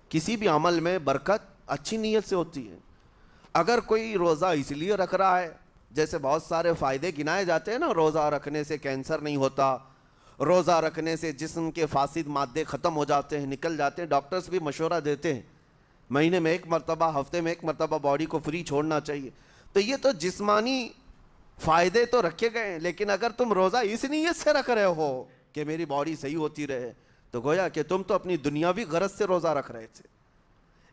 کسی بھی عمل میں برکت اچھی نیت سے ہوتی ہے. اگر کوئی روزہ اس لیے رکھ رہا ہے، جیسے بہت سارے فائدے گنائے جاتے ہیں نا، روزہ رکھنے سے کینسر نہیں ہوتا، روزہ رکھنے سے جسم کے فاسد مادے ختم ہو جاتے ہیں، نکل جاتے ہیں، ڈاکٹرز بھی مشورہ دیتے ہیں مہینے میں ایک مرتبہ، ہفتے میں ایک مرتبہ باڈی کو فری چھوڑنا چاہیے. تو یہ تو جسمانی فائدے تو رکھے گئے ہیں، لیکن اگر تم روزہ اس نیت سے رکھ رہے ہو کہ میری باڈی صحیح ہوتی رہے، تو گویا کہ تم تو اپنی دنیاوی غرض سے روزہ رکھ رہے تھے.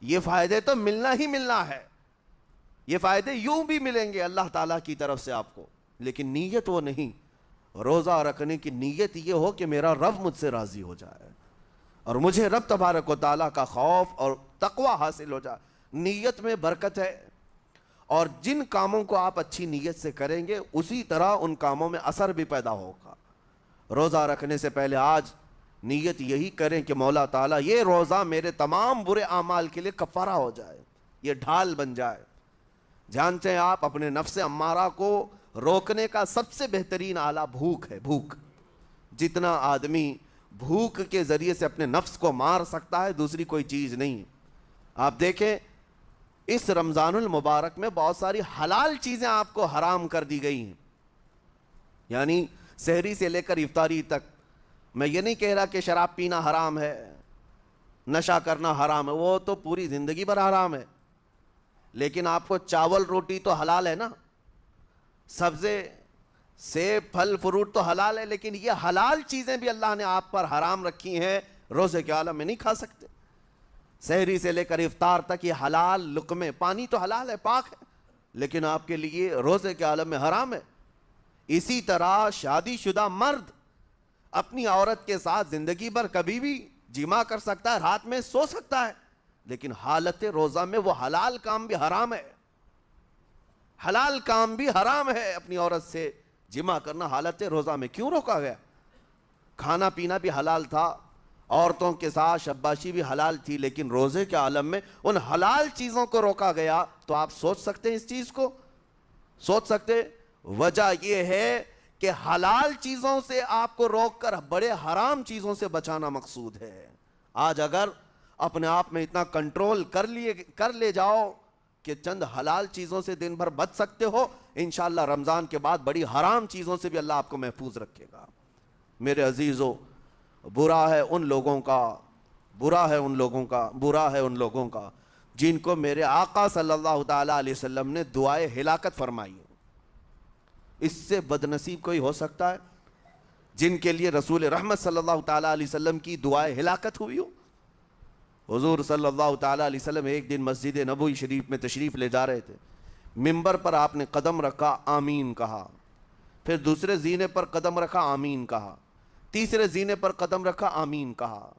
یہ فائدے تو ملنا ہی ملنا ہے، یہ فائدے یوں بھی ملیں گے اللہ تعالیٰ کی طرف سے آپ کو، لیکن نیت وہ نہیں. روزہ رکھنے کی نیت یہ ہو کہ میرا رب مجھ سے راضی ہو جائے اور مجھے رب تبارک و تعالیٰ کا خوف اور تقوی حاصل ہو جائے. نیت میں برکت ہے، اور جن کاموں کو آپ اچھی نیت سے کریں گے اسی طرح ان کاموں میں اثر بھی پیدا ہوگا. روزہ رکھنے سے پہلے آج نیت یہی کریں کہ مولا تعالیٰ یہ روزہ میرے تمام برے اعمال کے لیے کفارہ ہو جائے، یہ ڈھال بن جائے. جانتے ہیں آپ اپنے نفس امارہ کو روکنے کا سب سے بہترین آلہ بھوک ہے. بھوک، جتنا آدمی بھوک کے ذریعے سے اپنے نفس کو مار سکتا ہے دوسری کوئی چیز نہیں. آپ دیکھیں اس رمضان المبارک میں بہت ساری حلال چیزیں آپ کو حرام کر دی گئی ہیں، یعنی سحری سے لے کر افطاری تک. میں یہ نہیں کہہ رہا کہ شراب پینا حرام ہے، نشہ کرنا حرام ہے، وہ تو پوری زندگی بھر حرام ہے. لیکن آپ کو چاول روٹی تو حلال ہے نا، سبزے سیب پھل فروٹ تو حلال ہے، لیکن یہ حلال چیزیں بھی اللہ نے آپ پر حرام رکھی ہیں، روزے کے عالم میں نہیں کھا سکتے. سحری سے لے کر افطار تک یہ حلال لقمے، پانی تو حلال ہے، پاک ہے، لیکن آپ کے لیے روزے کے عالم میں حرام ہے. اسی طرح شادی شدہ مرد اپنی عورت کے ساتھ زندگی بھر کبھی بھی جمع کر سکتا ہے، رات میں سو سکتا ہے، لیکن حالت روزہ میں وہ حلال کام بھی حرام ہے. حلال کام بھی حرام ہے، اپنی عورت سے جمع کرنا حالت روزہ میں کیوں روکا گیا؟ کھانا پینا بھی حلال تھا، عورتوں کے ساتھ شباشی بھی حلال تھی، لیکن روزے کے عالم میں ان حلال چیزوں کو روکا گیا. تو آپ سوچ سکتے ہیں اس چیز کو؟ سوچ سکتے؟ وجہ یہ ہے کہ حلال چیزوں سے آپ کو روک کر بڑے حرام چیزوں سے بچانا مقصود ہے. آج اگر اپنے آپ میں اتنا کنٹرول کر لے جاؤ کہ چند حلال چیزوں سے دن بھر بچ سکتے ہو، انشاءاللہ رمضان کے بعد بڑی حرام چیزوں سے بھی اللہ آپ کو محفوظ رکھے گا. میرے عزیزو، برا ہے ان لوگوں کا جن کو میرے آقا صلی اللہ تعالیٰ علیہ وسلم نے دعائے ہلاکت فرمائی. اس سے بدنصیب کوئی ہو سکتا ہے جن کے لیے رسول رحمت صلی اللہ تعالیٰ علیہ وسلم کی دعائے ہلاکت ہوئی ہو؟ حضور صلی اللہ تعالیٰ علیہ وسلم ایک دن مسجد نبوی شریف میں تشریف لے جا رہے تھے. ممبر پر آپ نے قدم رکھا، آمین کہا. پھر دوسرے زینے پر قدم رکھا، آمین کہا. تیسرے زینے پر قدم رکھا، آمین کہا.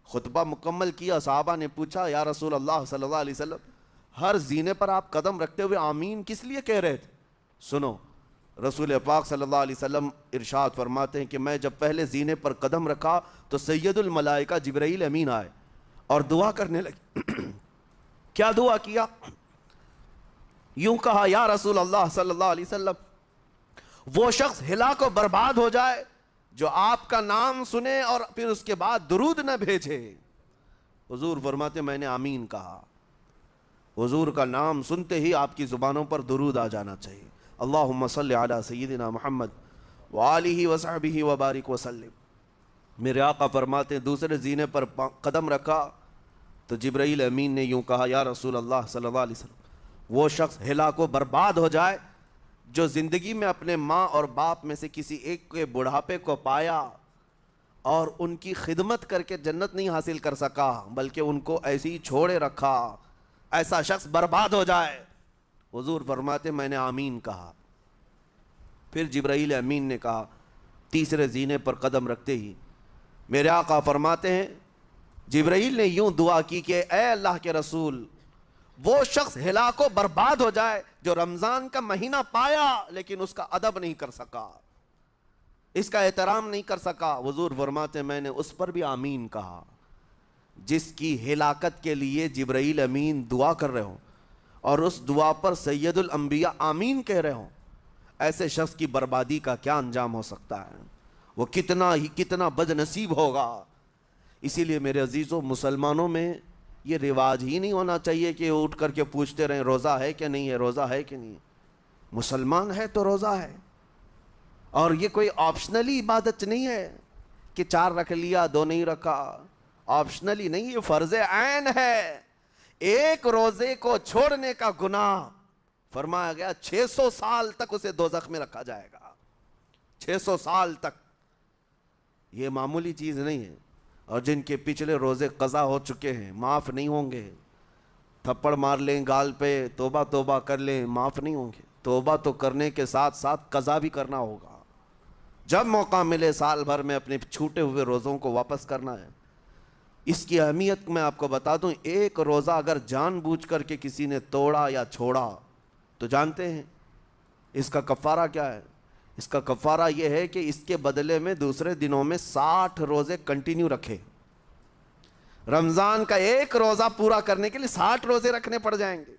خطبہ مکمل کیا. صحابہ نے پوچھا یا رسول اللہ صلی اللہ علیہ وسلم، ہر زینے پر آپ قدم رکھتے ہوئے آمین کس لیے کہہ رہے تھے؟ سنو، رسول پاک صلی اللہ علیہ وسلم ارشاد فرماتے ہیں کہ میں جب پہلے زینے پر قدم رکھا تو سید الملائکہ جبرائیل امین آئے اور دعا کرنے لگے. کیا دعا کیا؟ یوں کہا، یا رسول اللہ صلی اللہ علیہ وسلم، وہ شخص ہلاک و برباد ہو جائے جو آپ کا نام سنے اور پھر اس کے بعد درود نہ بھیجے. حضور فرماتے میں نے آمین کہا. حضور کا نام سنتے ہی آپ کی زبانوں پر درود آ جانا چاہیے. اللہم صلی علی سیدنا محمد وآلہ وصحبہ وبارک وسلم. میرے آقا فرماتے ہیں دوسرے زینے پر قدم رکھا تو جبرائیل امین نے یوں کہا، یا رسول اللہ صلی اللہ علیہ وسلم، وہ شخص ہلاک و برباد ہو جائے جو زندگی میں اپنے ماں اور باپ میں سے کسی ایک کے بڑھاپے کو پایا اور ان کی خدمت کر کے جنت نہیں حاصل کر سکا بلکہ ان کو ایسے ہی چھوڑے رکھا، ایسا شخص برباد ہو جائے. حضور فرماتے میں نے آمین کہا. پھر جبرائیل امین نے کہا تیسرے زینے پر قدم رکھتے ہی. میرے آقا فرماتے ہیں جبرائیل نے یوں دعا کی کہ اے اللہ کے رسول، وہ شخص ہلاک و برباد ہو جائے جو رمضان کا مہینہ پایا لیکن اس کا ادب نہیں کر سکا، اس کا احترام نہیں کر سکا. حضور فرماتے ہیں میں نے اس پر بھی آمین کہا. جس کی ہلاکت کے لیے جبرائیل امین دعا کر رہے ہوں اور اس دعا پر سید الانبیاء آمین کہہ رہے ہوں، ایسے شخص کی بربادی کا کیا انجام ہو سکتا ہے؟ وہ کتنا بد نصیب ہوگا. اسی لیے میرے عزیزوں، مسلمانوں میں یہ رواج ہی نہیں ہونا چاہیے کہ اٹھ کر کے پوچھتے رہیں روزہ ہے کہ نہیں ہے، روزہ ہے کہ نہیں ہے۔ مسلمان ہے تو روزہ ہے، اور یہ کوئی آپشنلی عبادت نہیں ہے کہ 4 رکھ لیا 2 نہیں رکھا، آپشنلی نہیں، یہ فرض عین ہے۔ ایک روزے کو چھوڑنے کا گناہ فرمایا گیا 600 سال تک اسے دوزخ میں رکھا جائے گا، 600 سال تک۔ یہ معمولی چیز نہیں ہے۔ اور جن کے پچھلے روزے قضا ہو چکے ہیں معاف نہیں ہوں گے، تھپڑ مار لیں گال پہ، توبہ توبہ کر لیں، معاف نہیں ہوں گے۔ توبہ تو کرنے کے ساتھ ساتھ قضا بھی کرنا ہوگا، جب موقع ملے سال بھر میں اپنے چھوٹے ہوئے روزوں کو واپس کرنا ہے۔ اس کی اہمیت میں آپ کو بتا دوں، ایک روزہ اگر جان بوجھ کر کے کسی نے توڑا یا چھوڑا تو جانتے ہیں اس کا کفارہ کیا ہے؟ اس کا کفارہ یہ ہے کہ اس کے بدلے میں دوسرے دنوں میں 60 روزے کنٹینیو رکھے۔ رمضان کا ایک روزہ پورا کرنے کے لیے 60 روزے رکھنے پڑ جائیں گے۔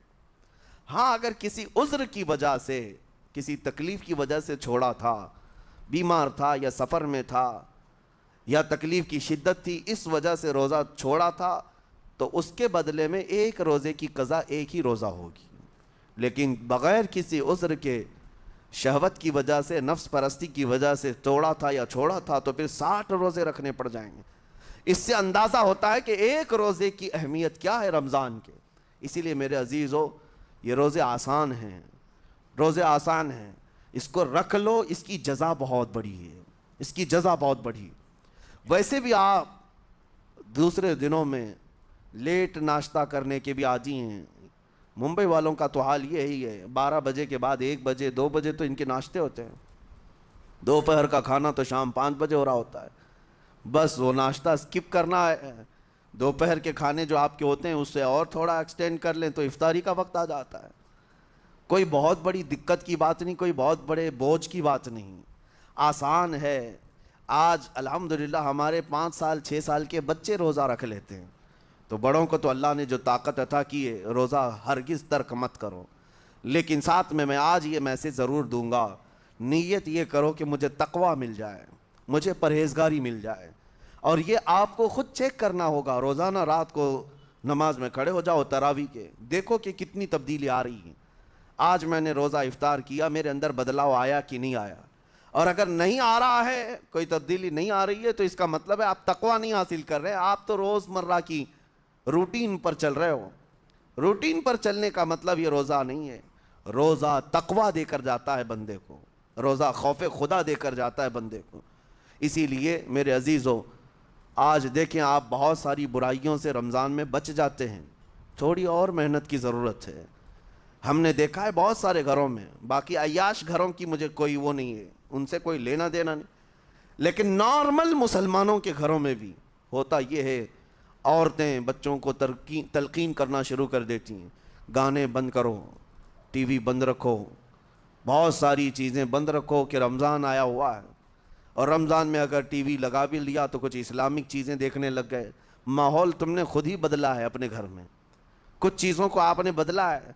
ہاں اگر کسی عذر کی وجہ سے، کسی تکلیف کی وجہ سے چھوڑا تھا، بیمار تھا یا سفر میں تھا یا تکلیف کی شدت تھی، اس وجہ سے روزہ چھوڑا تھا، تو اس کے بدلے میں ایک روزے کی قضا ایک ہی روزہ ہوگی۔ لیکن بغیر کسی عذر کے، شہوت کی وجہ سے، نفس پرستی کی وجہ سے توڑا تھا یا چھوڑا تھا تو پھر 60 روزے رکھنے پڑ جائیں گے۔ اس سے اندازہ ہوتا ہے کہ ایک روزے کی اہمیت کیا ہے رمضان کے۔ اسی لیے میرے عزیزو، یہ روزے آسان ہیں، روزے آسان ہیں، اس کو رکھ لو، اس کی جزا بہت بڑی ہے، اس کی جزا بہت بڑی۔ ویسے بھی آپ دوسرے دنوں میں لیٹ ناشتہ کرنے کے بھی عادی ہیں۔ ممبئی والوں کا تو حال یہی ہے، 12 بجے کے بعد 1 بجے 2 بجے تو ان کے ناشتے ہوتے ہیں، دوپہر کا کھانا تو شام 5 بجے ہو رہا ہوتا ہے۔ بس وہ ناشتہ سکپ کرنا ہے، دوپہر کے کھانے جو آپ کے ہوتے ہیں اس سے اور تھوڑا ایکسٹینڈ کر لیں تو افطاری کا وقت آ جاتا ہے۔ کوئی بہت بڑی دقت کی بات نہیں، کوئی بہت بڑے بوجھ کی بات نہیں، آسان ہے۔ آج الحمدللہ ہمارے 5 سال 6 سال کے بچے روزہ رکھ لیتے ہیں، تو بڑوں کو تو اللہ نے جو طاقت عطا کی ہے، روزہ ہرگز ترک مت کرو۔ لیکن ساتھ میں آج یہ میسیج ضرور دوں گا، نیت یہ کرو کہ مجھے تقوی مل جائے، مجھے پرہیزگاری مل جائے۔ اور یہ آپ کو خود چیک کرنا ہوگا، روزانہ رات کو نماز میں کھڑے ہو جاؤ تراویح کے، دیکھو کہ کتنی تبدیلی آ رہی ہے۔ آج میں نے روزہ افطار کیا، میرے اندر بدلاؤ آیا کہ نہیں آیا؟ اور اگر نہیں آ رہا ہے، کوئی تبدیلی نہیں آ رہی ہے، تو اس کا مطلب ہے آپ تقوی نہیں حاصل کر رہے، آپ تو روز مرہ کی روٹین پر چل رہے ہو۔ روٹین پر چلنے کا مطلب یہ روزہ نہیں ہے۔ روزہ تقوی دے کر جاتا ہے بندے کو، روزہ خوف خدا دے کر جاتا ہے بندے کو۔ اسی لیے میرے عزیزو، آج دیکھیں آپ بہت ساری برائیوں سے رمضان میں بچ جاتے ہیں، تھوڑی اور محنت کی ضرورت ہے۔ ہم نے دیکھا ہے بہت سارے گھروں میں، باقی عیاش گھروں کی مجھے کوئی وہ نہیں ہے، ان سے کوئی لینا دینا نہیں، لیکن نارمل مسلمانوں کے گھروں میں بھی ہوتا یہ ہے، عورتیں بچوں کو تلقین کرنا شروع کر دیتی ہیں، گانے بند کرو، ٹی وی بند رکھو، بہت ساری چیزیں بند رکھو کہ رمضان آیا ہوا ہے۔ اور رمضان میں اگر ٹی وی لگا بھی لیا تو کچھ اسلامک چیزیں دیکھنے لگ گئے۔ ماحول تم نے خود ہی بدلا ہے اپنے گھر میں، کچھ چیزوں کو آپ نے بدلا ہے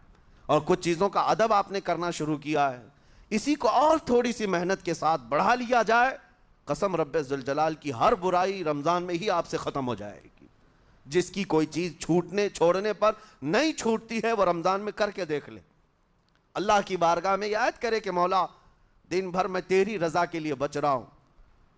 اور کچھ چیزوں کا ادب آپ نے کرنا شروع کیا ہے۔ اسی کو اور تھوڑی سی محنت کے ساتھ بڑھا لیا جائے، قسم رب ذوالجلال کی، ہر برائی رمضان میں ہی آپ سے ختم ہو جائے گی۔ جس کی کوئی چیز چھوڑنے پر نہیں چھوٹتی ہے، وہ رمضان میں کر کے دیکھ لے، اللہ کی بارگاہ میں یاد کرے کہ مولا دن بھر میں تیری رضا کے لیے بچ رہا ہوں،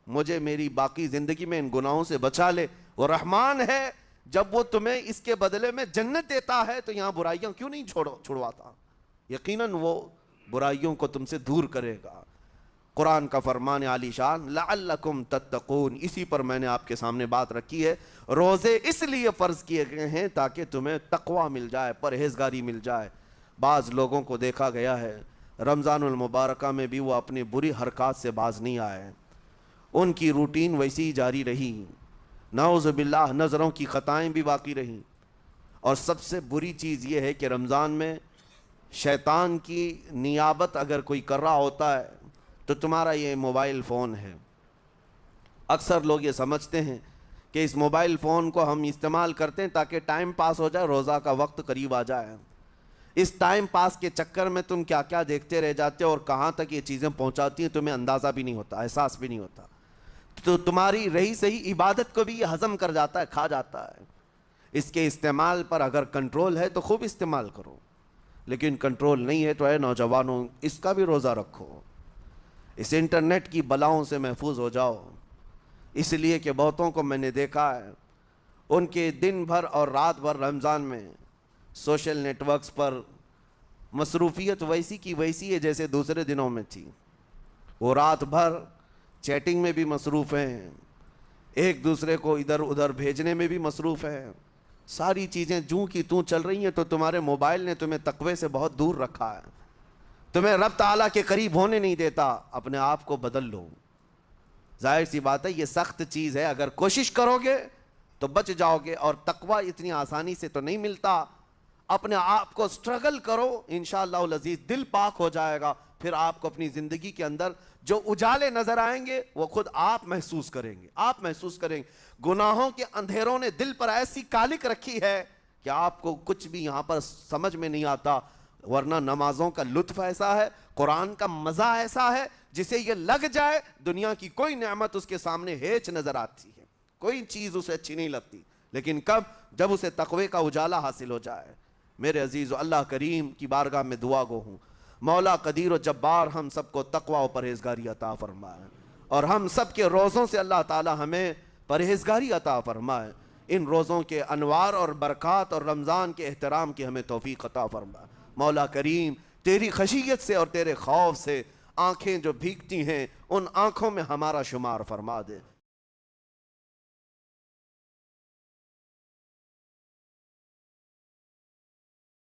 مجھے میری باقی زندگی میں ان گناہوں سے بچا لے۔ وہ رحمان ہے، جب وہ تمہیں اس کے بدلے میں جنت دیتا ہے تو یہاں برائیاں کیوں نہیں چھڑواتا؟ یقیناً وہ برائیوں کو تم سے دور کرے گا۔ قرآن کا فرمان عالی شان، لعلکم تتقون، اسی پر میں نے آپ کے سامنے بات رکھی ہے۔ روزے اس لیے فرض کیے گئے ہیں تاکہ تمہیں تقوی مل جائے، پرہیزگاری مل جائے۔ بعض لوگوں کو دیکھا گیا ہے رمضان المبارکہ میں بھی وہ اپنی بری حرکات سے باز نہیں آئے، ان کی روٹین ویسی ہی جاری رہی، نعوذ باللہ نظروں کی خطائیں بھی باقی رہیں۔ اور سب سے بری چیز یہ ہے کہ رمضان میں شیطان کی نیابت اگر کوئی کر رہا ہوتا ہے تو تمہارا یہ موبائل فون ہے۔ اکثر لوگ یہ سمجھتے ہیں کہ اس موبائل فون کو ہم استعمال کرتے ہیں تاکہ ٹائم پاس ہو جائے، روزہ کا وقت قریب آ جائے۔ اس ٹائم پاس کے چکر میں تم کیا کیا دیکھتے رہ جاتے ہو اور کہاں تک یہ چیزیں پہنچاتی ہیں تمہیں اندازہ بھی نہیں ہوتا، احساس بھی نہیں ہوتا، تو تمہاری رہی صحیح عبادت کو بھی یہ ہضم کر جاتا ہے، کھا جاتا ہے۔ اس کے استعمال پر اگر کنٹرول ہے تو خوب استعمال کرو، لیکن کنٹرول نہیں ہے تو اے نوجوانوں اس کا بھی روزہ رکھو، اس انٹرنیٹ کی بلاؤں سے محفوظ ہو جاؤ۔ اس لیے کہ بہتوں کو میں نے دیکھا ہے، ان کے دن بھر اور رات بھر رمضان میں سوشل نیٹ ورکس پر مصروفیت ویسی کی ویسی ہے جیسے دوسرے دنوں میں تھی۔ وہ رات بھر چیٹنگ میں بھی مصروف ہیں، ایک دوسرے کو ادھر ادھر بھیجنے میں بھی مصروف ہیں، ساری چیزیں جوں کی توں چل رہی ہیں۔ تو تمہارے موبائل نے تمہیں تقوی سے بہت دور رکھا ہے، تمہیں رب تعالیٰ کے قریب ہونے نہیں دیتا۔ اپنے آپ کو بدل لو۔ ظاہر سی بات ہے یہ سخت چیز ہے، اگر کوشش کرو گے تو بچ جاؤ گے، اور تقوی اتنی آسانی سے تو نہیں ملتا۔ اپنے آپ کو سٹرگل کرو، انشاءاللہ العزیز دل پاک ہو جائے گا، پھر آپ کو اپنی زندگی کے اندر جو اجالے نظر آئیں گے وہ خود آپ محسوس کریں گے، آپ محسوس کریں گے۔ گناہوں کے اندھیروں نے دل پر ایسی کالک رکھی ہے کہ آپ کو کچھ بھی یہاں پر سمجھ میں نہیں آتا، ورنہ نمازوں کا لطف ایسا ہے، قرآن کا مزہ ایسا ہے، جسے یہ لگ جائے دنیا کی کوئی نعمت اس کے سامنے ہیچ نظر آتی ہے، کوئی چیز اسے اچھی نہیں لگتی۔ لیکن کب؟ جب اسے تقوی کا اجالا حاصل ہو جائے۔ میرے عزیز، اللہ کریم کی بارگاہ میں دعا گو ہوں، مولا قدیر و جبار ہم سب کو تقوی و پرہیزگاری عطا فرمائے، اور ہم سب کے روزوں سے اللہ تعالی ہمیں پرہیزگاری عطا فرمائے۔ ان روزوں کے انوار اور برکات اور رمضان کے احترام کی ہمیں توفیق عطا فرمائے۔ مولا کریم تیری خشیت سے اور تیرے خوف سے آنکھیں جو بھیگتی ہیں ان آنکھوں میں ہمارا شمار فرما دے۔